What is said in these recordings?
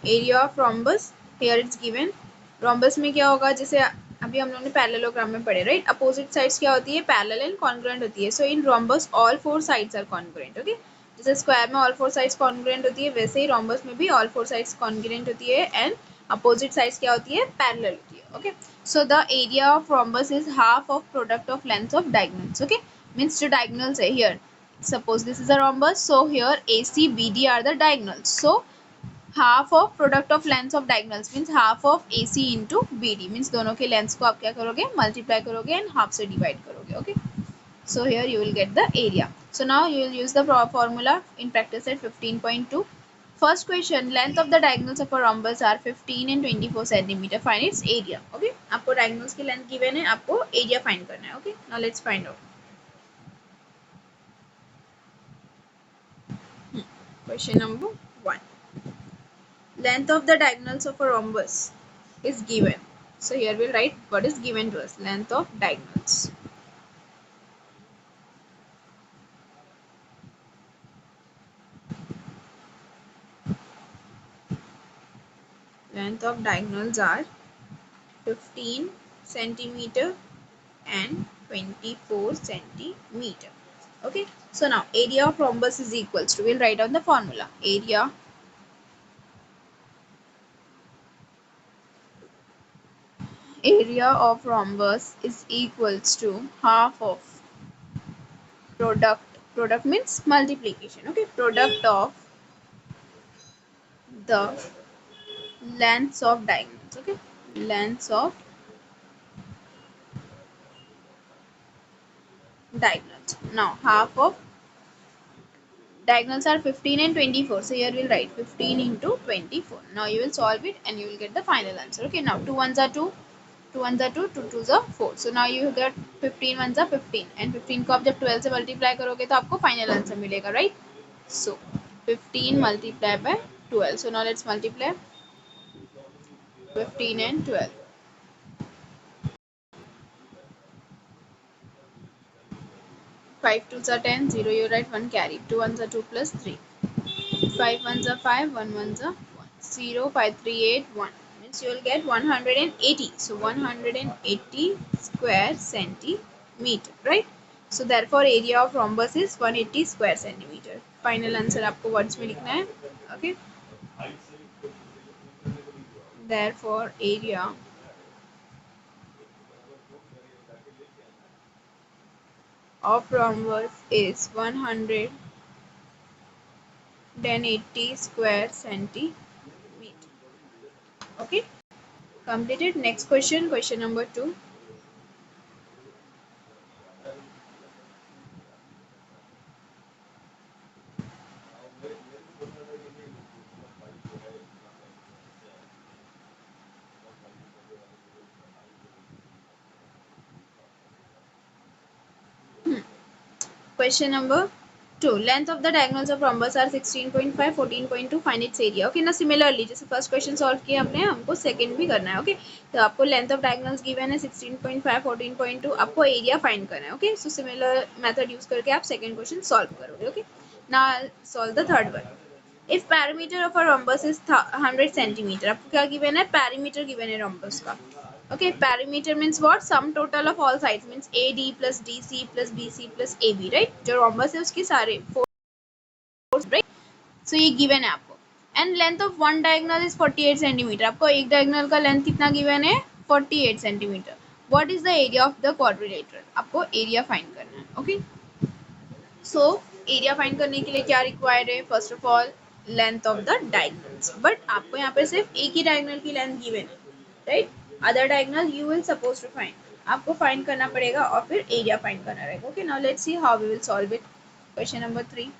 Area of rhombus here it's given. Rhombus में क्या होगा, जैसे अभी हम लोग ने पैरेललोग्राम में पढ़े, राइट, अपोजिट साइड्स क्या होती है, पैरेलल एंड कॉन्ग्रुएंट होती है। So in rhombus all four sides are congruent. Okay, जैसे स्क्वायर में ऑल फोर साइड्स कॉन्ग्रुएंट होती है, वैसे ही रोम्बस में भी ऑल फोर साइड्स कॉन्ग्रुएंट होती है एंड अपोजिट साइड्स क्या होती है, पैरेलल होती है। Okay, so the area of rhombus is half of product of length of diagonals. Okay, means जो डायगोनल्स है here, suppose this is a rhombus, so here AC BD are the diagonals, so half of product of lengths of diagonals means half of AC into BD means दोनों के lengths को आप क्या करोगे, multiply करोगे and half से divide करोगे। Okay, so here you will get the area. So now you will use the formula in practice at 15.2. First question, length of the diagonals of a rhombus are 15 and 24 centimeter. Find its area. Okay, आपको diagonals की length given है, आपको area find करना है। Okay, now let's find out. Question number 1. Length of the diagonals of a rhombus is given. So here we'll write what is given to us. Length of diagonals. Length of diagonals are 15 centimeter and 24 centimeter. Okay, so now area of rhombus is equals to, we'll write down the formula. Area of rhombus is equals to half of product means multiplication. Okay, product of the lengths of diagonals. Okay, lengths of diagonals. Now half of diagonals are 15 and 24, so here we'll write 15 into 24. Now you will solve it and you will get the final answer. Okay, now 2 ones are 2, 2 ones are 2, 2 twos are 4, so now you get 15 ones are 15 and 15 को आप जब 12 से multiply करोगे तो आपको final answer मिलेगा, right? So 15 multiplied by 12, so now let's multiply 15 and 12. 5 twos are 10, 0 you write, 1 carry, 2 ones are 2 plus 3, 5 ones are 5, 1 ones are 1, 0, 5, 3, 8, 1 means you will get 180. So 180 square centimeter, right? So therefore area of rhombus is 180 square centimeter. Final answer आपको words में लिखना है. Okay, therefore area of rhombus is 180 square centimeter. Okay, completed. Next question, question number 2. Question number 2. Length of the diagonals of rhombus are 16.5, 14.2. Find its area. Okay, ना similarly जैसे first question solve किया हमने, हमको second भी करना है. Okay, तो आपको length of diagonals given है 16.5, 14.2. आपको area find करना है. Okay, so similar method use करके आप second question solve करोगे. Okay, now solve the third one. If perimeter of a rhombus is 100 centimeter, आपको क्या given है? Perimeter given है rhombus का. Okay, perimeter means what? Sum total of all sides means AD plus DC plus BC plus AB, right? जो rhombus है उसके सारे four, right? So ये given है आपको. And length of one diagonal is 48 centimeter. आपको एक diagonal का length कितना given है? 48 centimeter. What is the area of the quadrilateral? आपको area find करना है. Okay. So area find करने के लिए क्या required है? First of all, length of the diagonals. But आपको यहाँ पे सिर्फ एक ही diagonal की length given है, right? Other diagonal you will supposed to find. आपको find करना पड़ेगा और फिर area find करना रहेगा. Okay, now let's see how we will solve it. Question number 3.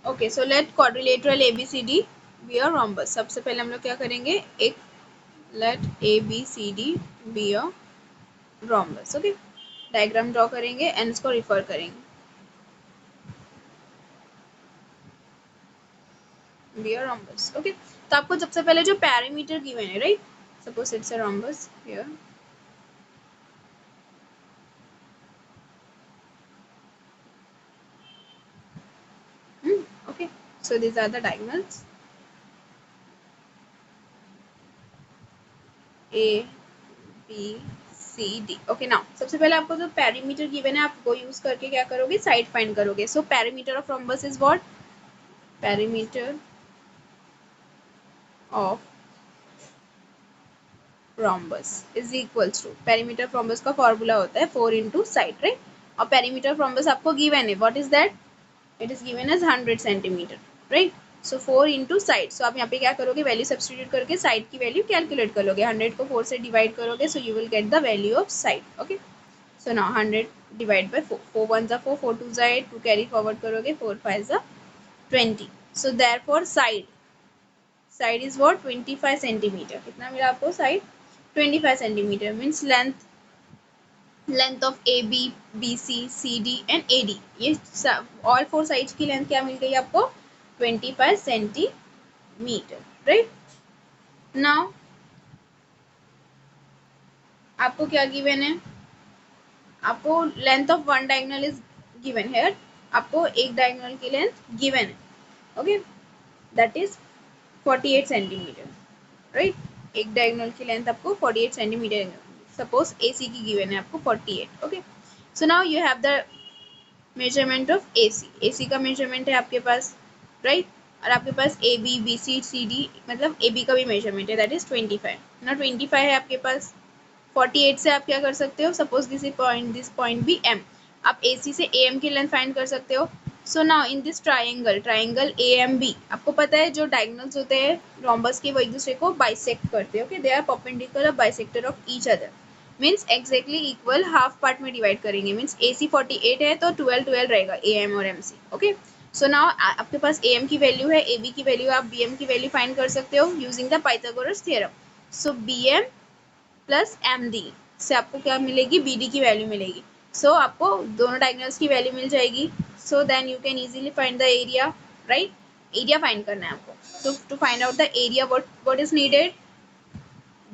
Okay, so let quadrilateral ABCD be a rhombus. सबसे पहले हम लोग क्या करेंगे, एक let ABCD be a rhombus. Okay, diagram draw करेंगे एंड इसको रिफर करेंगे. Be a rhombus. Okay, तो आपको सबसे पहले जो पैरामीटर गिवन है, right, suppose it's a rhombus here, So these are the diagonals A, B, C, D. Okay now सबसे पहले आपको जो पेरीमीटर गिवन है आप वो यूज करके क्या करोगे, साइड फाइंड करोगे. So perimeter of rhombus is what, perimeter of rhombus is equals to, perimeter of rhombus का फॉर्मूला होता है 4 इंटू साइड, राइट. और पेरीमीटर ऑफ रोम्बस आपको गिवन है, what is that, it is given as 100 centimeter, right. So 4 into side, so आप यहाँ पे क्या करोगे, वैल्यू सब्सटीट्यूट करके साइड की वैल्यू कैलकुलेट कर लोगे. 100 को 4 से डिवाइड करोगे, so you will get the value of side. Okay, so now 100 divide by 4, 4 1 जा 4, 4 2 जा 8, 2 कैरी फॉरवर्ड करोगे, 4 5 जा 20. So therefore side is what, 25 centimetre. कितना मिला आपको side, 25 centimetre. Means length of A B, B C, C D and A D, ये all 4 sides की length क्या मिल गई आपको, 25 सेंटीमीटर, राइट. नाउ आपको क्या गिवन है, आपको length of one diagonal is given है, आपको एक डायगोनल की लेंथ गिवन है. Okay, that is 48 centimetre, right. एक डायगोनल की लेंथ आपको 48 सेंटीमीटर, सपोज ए सी की गिवन है आपको 48. Okay, so now you have the measurement of A C. A C का मेजरमेंट है आपके पास, राइट. और आपके पास A B, B C, C D, मतलब ए बी का भी मेजरमेंट है, दैट इज 25. ना 25 है आपके पास, 48 से आप क्या कर सकते हो, suppose this point be M, आप ए सी से ए एम की लेंथ फाइंड कर सकते हो. So now in this triangle A M B, आपको पता है जो डायगोनल्स होते हैं रोम्बस के वो एक दूसरे को बाइसेक्ट करते हैं. Okay, they are perpendicular bisector of each other, means exactly equal half part में डिवाइड करेंगे. मीन्स ए सी 48 है तो 12 रहेगा ए एम और M C. Okay, so now आपके पास ए एम की वैल्यू है, ए बी की वैल्यू, आप बी एम की वैल्यू फाइंड कर सकते हो using the Pythagoras theorem. So B M plus M D से आपको क्या मिलेगी, बी डी की वैल्यू मिलेगी. सो आपको दोनों डायगोनल्स की वैल्यू मिल जाएगी. So then you can easily find the area, right. Area find करना है आपको. So to find out the area, what is needed,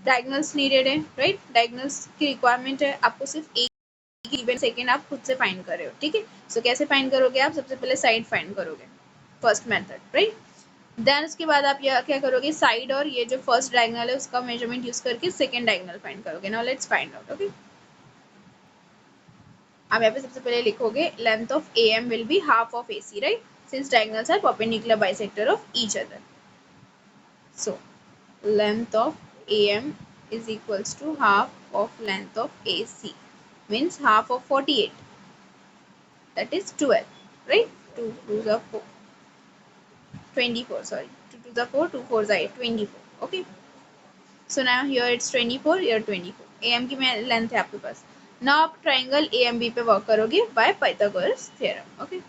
diagonals needed है, राइट. डायगोनल्स की रिक्वायरमेंट है, आपको सिर्फ एक गिवन सेकेंड आप खुद से फाइंड कर रहे हो, ठीक है. सो कैसे फाइंड करोगे, आप सबसे पहले साइड फाइंड करोगे, फर्स्ट मेथड, राइट. देन उसके बाद आप क्या करोगे, साइड और ये जो फर्स्ट डायगोनल है उसका मेजरमेंट यूज करके सेकंड डायगोनल फाइंड करोगे. Now let's find out. Okay, आप यहाँ पे सबसे पहले लिखोगे length of A M will be half of A C, right, since diagonals are perpendicular bisector of each other. So length of A M is equals to half of length of AC, means half of 48, that is 12, right. 2 2 the 4, 24, sorry, 2 2 the 4, 2 4 the 8, 24. Okay, so now here it's 24, here 24. AM की length है आपके पास. now आप triangle AMB पे work करोगे by Pythagoras theorem. Okay,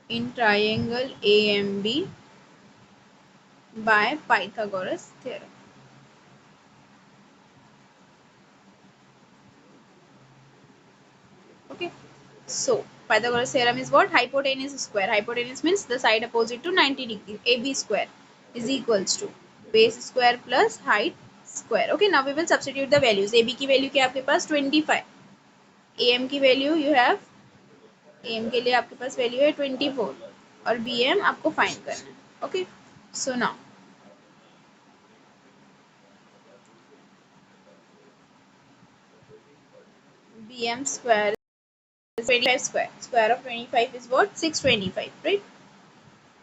in triangle AMB by Pythagoras theorem. Okay, so Pythagoras theorem is what, hypotenuse square, hypotenuse means the side opposite to 90 degrees, AB square is equals to base square plus height square. Okay, now we will substitute the values. AB की value क्या आपके पास 25, AM की value you have, AM के लिए आपके पास value है 24 और BM आपको फाइंड करना है. Okay, so now BM square is 25 square, square of 25 is what, 625, right,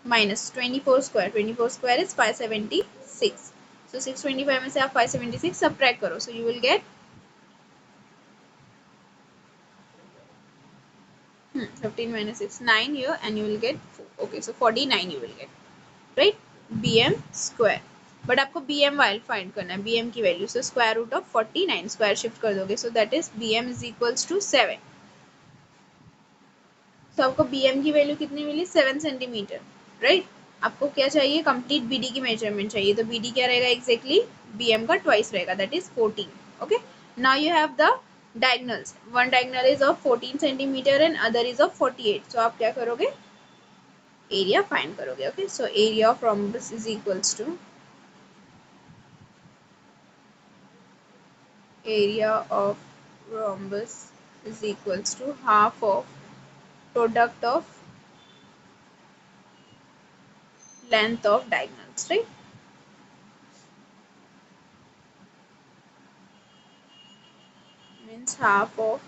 minus 24 square, 24 square is 576. So 625 में से आप 576 subtract करो, so you will get 15 minus 6, 9 here, and you will get 4. Okay, so 49 you will get, right, BM square. But आपको BM वाइल फाइंड करना है, BM की वैल्यू. So square root of 49 square shift कर दोगे, so that is BM is equals to 7. तो आपको BM की वैल्यू कितनी मिली, 7 सेंटीमीटर, राइट. आपको क्या चाहिए, कंप्लीट BD की मेजरमेंट चाहिए, तो BD क्या रहेगा एक्जैक्टली, BM का ट्वाइस रहेगा, that is 14. Okay, now you have the diagonals, one diagonal is of 14 centimetre and other is of 48. So आप क्या करोगे, एरिया फाइंड करोगे. Okay, so area of rhombus is equals to area of rhombus is equals to half of product of length of diagonals, right? Means half of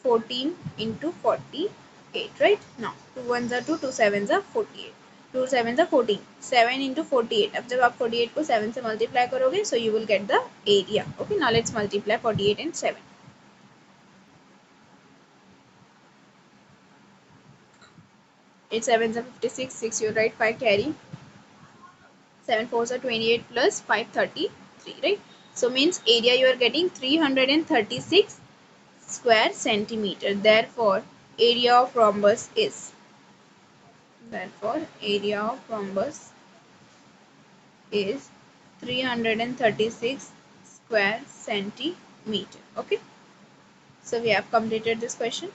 14 into 48, right? Now 2 ones are 2, 2 sevens are 48, 2 sevens are 14, 7 into 48. अब जब आप 48 को 7 से multiply करोगे, so you will get the area. Okay, now let's multiply 48 and 7. 8 sevens are 56, 6 you write, 5 carry, 7 fours are 28 plus 5 33, right? So means area you are getting 336 square centimeter. Therefore area of rhombus is, area of rhombus is 336 square centimeter. Okay, so we have completed this question.